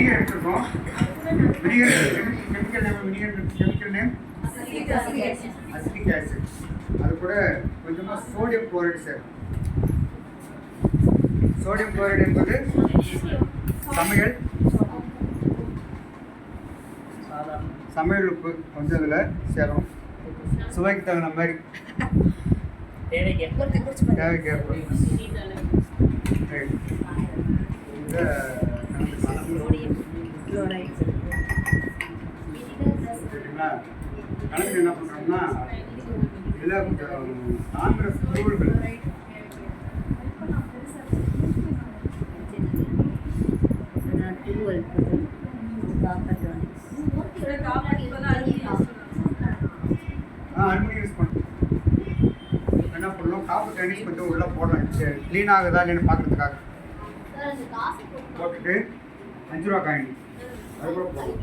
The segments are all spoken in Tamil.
வினிகர் எடுத்துருக்கோம். Vinegar chemical name acetic acid. அது கூட கொஞ்சமாக சோடியம் குளோரைடு சேரும். சோடியம் குளோரைடு என்பது சமையல் உப்பு கொஞ்சம் இதில் சேரும். சுவைக்கு தகுந்த மாதிரி தேவைக்கேற்ப கலந்து என்ன பண்ணுறோம்னா இதில் கொஞ்சம் காங்கிரஸ் தூள்கள் அலுமினியம் யூஸ் பண்ணுறோம். என்ன பண்ணணும், காப்பர் டென்னிஸ் கொஞ்சம் உள்ளே போடுறோம். க்ளீன் ஆகுதா இல்லைன்னு பார்க்குறதுக்காக போட்டுட்டு 5 ரூபா காயின் அது கூட போடுவோம்.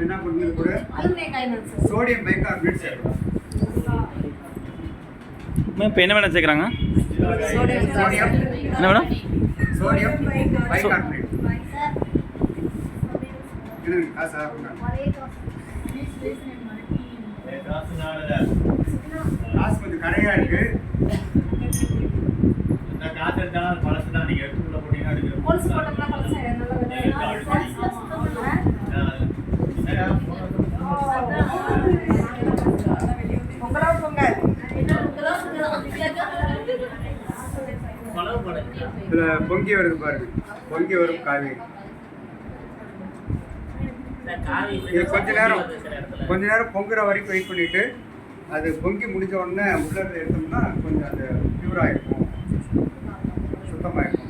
என்ன பண்ணுறது கூட சோடியம் பைகார்பனேட் சேர்க்கணும். இப்போ என்ன வேணும் சேர்க்குறாங்க? என்ன வேணும்? Sodium bicarbonate. காசு கொஞ்சம் கரையா இருக்கு. காசு எடுத்தாலும் பழசு தான். நீங்க எடுத்துக்குள்ள போட்டீங்கன்னா இதுல பொங்கி வருது பாருங்க, பொங்கி வரும் காவேரி. கொஞ்ச நேரம் பொங்குற வரைக்கும் வெயிட் பண்ணிட்டு அது பொங்கி முடிஞ்ச உடனே உள்ள எடுத்தோம்னா கொஞ்சம் அது பியூரா இருக்கும், சுத்தமா இருக்கும்.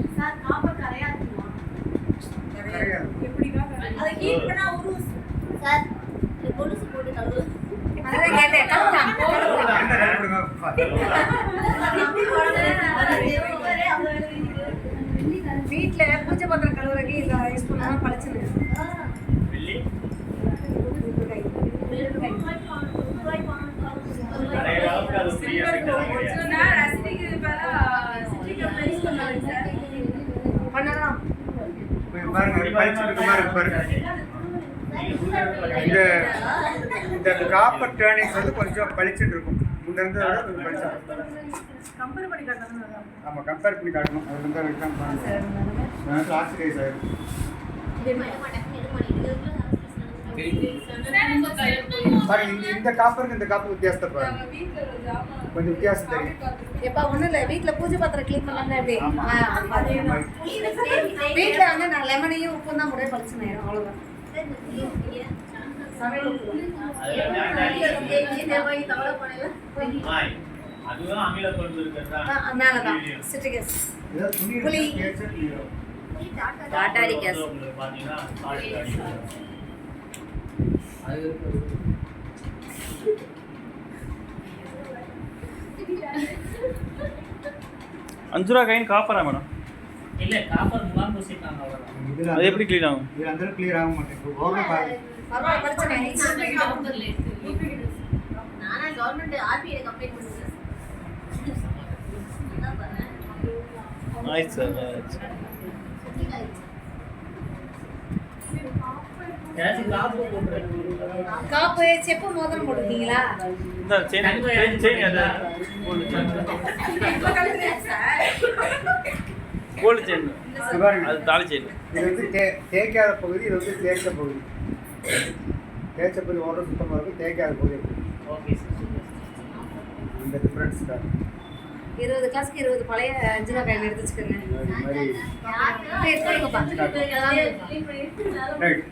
வீட்டுல பூஜை பத்திரம் கழுவுறதுக்கு இதை யூஸ் பண்ணா பழச்சுன்னு இந்த காப்பர் டர்னிங்ஸ் வந்து கொஞ்சம் பளிச்சுட்டு இருக்கும். முன்ன இருந்து கொஞ்சம் பளிச்சு. ஆமாம், கம்பேர் பண்ணி காட்டணும். அது வந்து எக்ஸாம் பண்ணுங்க. ஆக்சிடைஸ் ஆகிடும். பாருங்க, இந்த காப்பருக்கு இந்த காப்பு வித்தியாசத்தை பாருங்க, கொஞ்சம் வித்தியாசம் தெரியும். எப்போ ஒன்றும் இல்லை, வீட்டில் பூஜை பாத்திரம் க்ளீன் பண்ணலாம்னா எப்படி வீட்டில் வந்து நான் லெமனையும் உப்பு தான் முறையே பழிச்சுனேன். அவ்வளோதான். மேலதான் சிட்ரிக் ஆசிட், புளி, டாட்டாரிக் ஆசிட். அஞ்சு ரூபா காயின் காப்பரா மேடம்? இல்ல, காப்பர் முலாம் பூசிட்டாங்க. அது எப்படி க்ளீன் ஆகும்? இது அந்த க்ளியர் ஆக மாட்டேங்குது. ஓவர் பாருங்க. பரவாயில்ல, பிரச்சனை இல்லை. நானா கவர்மெண்ட் ஆர்பிஐ கம்ப்ளைன்ட் பண்ணுங்க. Nice sir. காப்பு செப்பு மோதிரம் போட்டுருக்கீங்களா? இந்த செயின் அது கோல்டு செயின், அது தாலி செயின். இது வந்து தேய்க்காத பகுதி, இது வந்து தேய்ச்ச பகுதி. தேய்ச்ச பகுதி ஓடுற சுத்தமாக இருக்கும், தேய்க்காத பகுதி ஓகே சார். இந்த டிஃப்ரென்ஸ் தான். 20 கிளாஸ்க்கு 20 பழைய 5 ரூபா காயின் எடுத்து வச்சுக்கோங்க. ரைட்.